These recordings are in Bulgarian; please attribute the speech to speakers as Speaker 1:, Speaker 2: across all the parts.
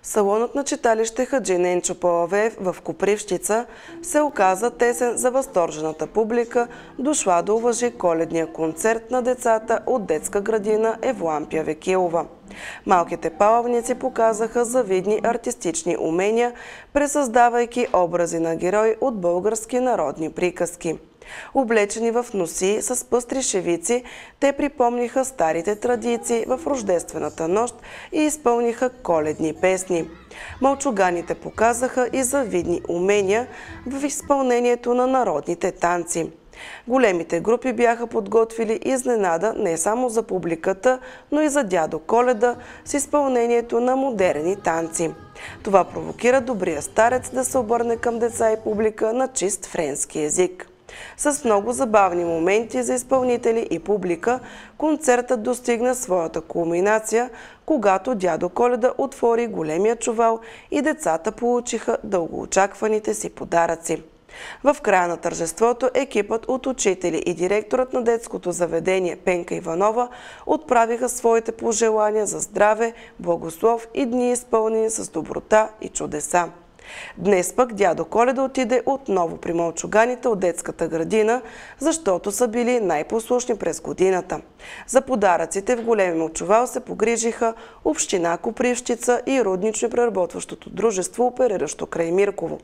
Speaker 1: Салонът на читалище Хаджи Ненчо Палавеев в Копривщица се оказа тесен за възторжената публика, дошла да уважи коледния концерт на децата от детска градина Евлампия Векилова. Малките палавници показаха завидни артистични умения, пресъздавайки образи на герои от български народни приказки. Облечени в носии с пъстри шевици, те припомниха старите традиции в рождествената нощ и изпълниха коледни песни. Мълчуганите показаха и завидни умения в изпълнението на народните танци. Големите групи бяха подготвили изненада не само за публиката, но и за дядо Коледа с изпълнението на модерни танци. Това провокира добрия старец да се обърне към деца и публика на чист френски език. С много забавни моменти за изпълнители и публика, концертът достигна своята кулминация, когато дядо Коледа отвори големия чувал и децата получиха дългоочакваните си подаръци. В края на тържеството екипът от учители и директорът на детското заведение Пенка Иванова отправиха своите пожелания за здраве, благослов и дни изпълнени с доброта и чудеса. Днес пък дядо Коледа отиде отново при мълчуганите от детската градина, защото са били най-послушни през годината. За подаръците в големия чувал се погрижиха община Копривщица и руднично-преработващото дружество, опериращо край Мирково.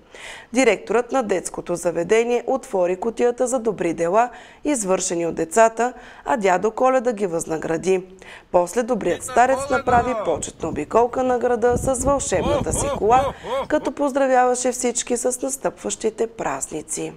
Speaker 1: Директорът на детското заведение отвори кутията за добри дела, извършени от децата, а дядо Коледа ги възнагради. После добрият старец направи почетна обиколка на града с вълшебната си кола, като поздравяваше всички с настъпващите празници.